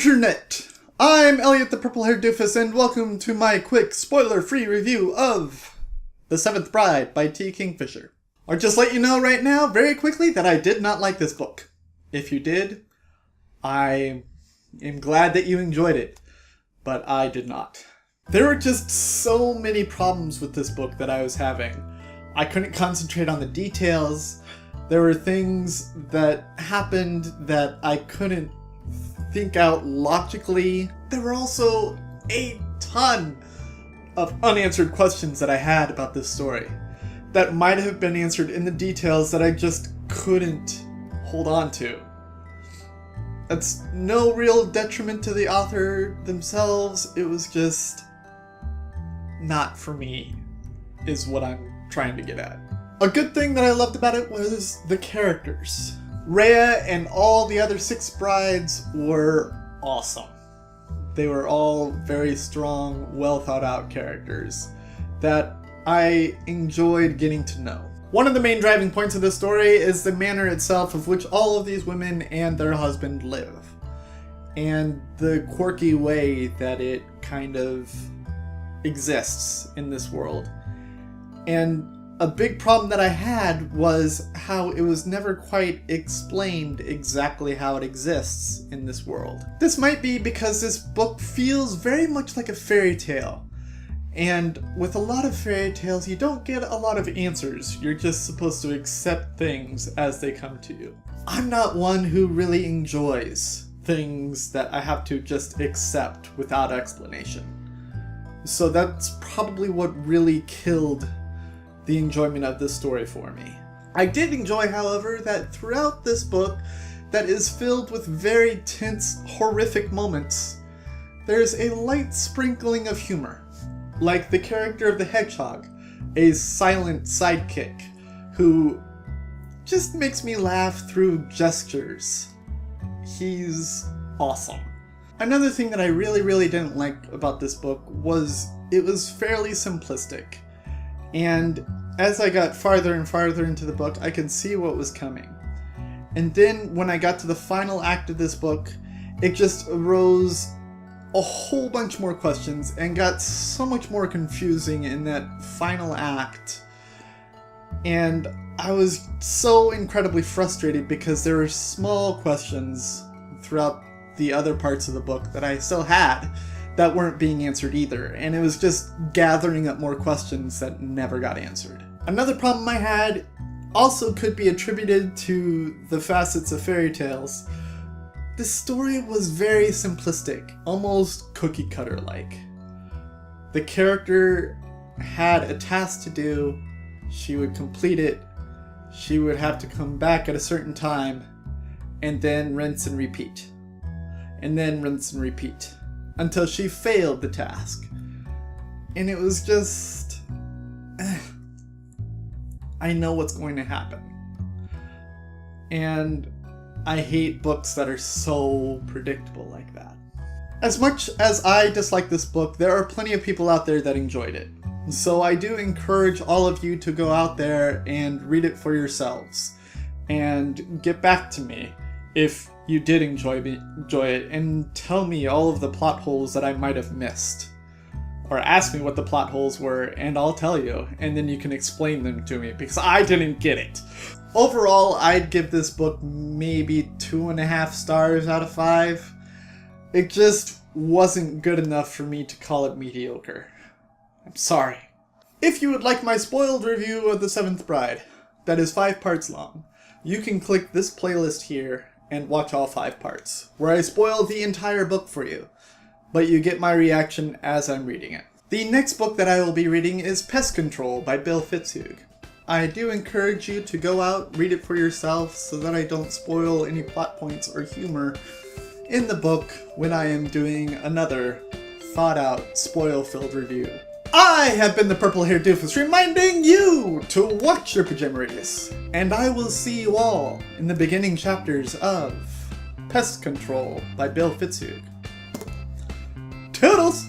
Bonjournet! I'm Elliot the Purple-Haired Doofus, and welcome to my quick, spoiler-free review of The Seventh Bride by T. Kingfisher. I'll just let you know right now, very quickly, that I did not like this book. If you did, I am glad that you enjoyed it, but I did not. There were just so many problems with this book that I was having. I couldn't concentrate on the details. There were things that happened that I couldn't think out logically. There were also a ton of unanswered questions that I had about this story that might have been answered in the details that I just couldn't hold on to. That's no real detriment to the author themselves. It was just not for me, is what I'm trying to get at. A good thing that I loved about it was the characters. Rhea and all the other 6 brides were awesome. They were all very strong, well thought out characters that I enjoyed getting to know. One of the main driving points of this story is the manner itself of which all of these women and their husband live, and the quirky way that it kind of exists in this world. And a big problem that I had was how it was never quite explained exactly how it exists in this world. This might be because this book feels very much like a fairy tale. And with a lot of fairy tales, you don't get a lot of answers. You're just supposed to accept things as they come to you. I'm not one who really enjoys things that I have to just accept without explanation. So that's probably what really killed the enjoyment of this story for me. I did enjoy, however, that throughout this book that is filled with very tense, horrific moments, there's a light sprinkling of humor. Like the character of the hedgehog, a silent sidekick who just makes me laugh through gestures. He's awesome. Another thing that I really didn't like about this book was it was fairly simplistic. And as I got farther and farther into the book, I could see what was coming. And then when I got to the final act of this book, it just arose a whole bunch more questions and got so much more confusing in that final act. And I was so incredibly frustrated because there were small questions throughout the other parts of the book that I still had that weren't being answered either, and it was just gathering up more questions that never got answered. Another problem I had also could be attributed to the facets of fairy tales. The story was very simplistic, almost cookie cutter like. The character had a task to do, she would complete it, she would have to come back at a certain time, and then rinse and repeat. And then rinse and repeat. Until she failed the task. And it was just... I know what's going to happen. And I hate books that are so predictable like that. As much as I dislike this book, there are plenty of people out there that enjoyed it. So I do encourage all of you to go out there and read it for yourselves. And get back to me if you did enjoy it, and tell me all of the plot holes that I might have missed. Or ask me what the plot holes were, and I'll tell you, and then you can explain them to me, because I didn't get it. Overall, I'd give this book maybe 2.5 stars out of 5. It just wasn't good enough for me to call it mediocre. I'm sorry. If you would like my spoiled review of The Seventh Bride, that is 5 parts long, you can click this playlist here and watch all 5 parts, where I spoil the entire book for you, but you get my reaction as I'm reading it. The next book that I will be reading is Pest Control by Bill Fitzhugh. I do encourage you to go out, read it for yourself, so that I don't spoil any plot points or humor in the book when I am doing another thought-out, spoil-filled review. I have been the Purple-Haired Doofus, reminding you to watch your pajama radius, and I will see you all in the beginning chapters of Pest Control by Bill Fitzhugh. Toodles!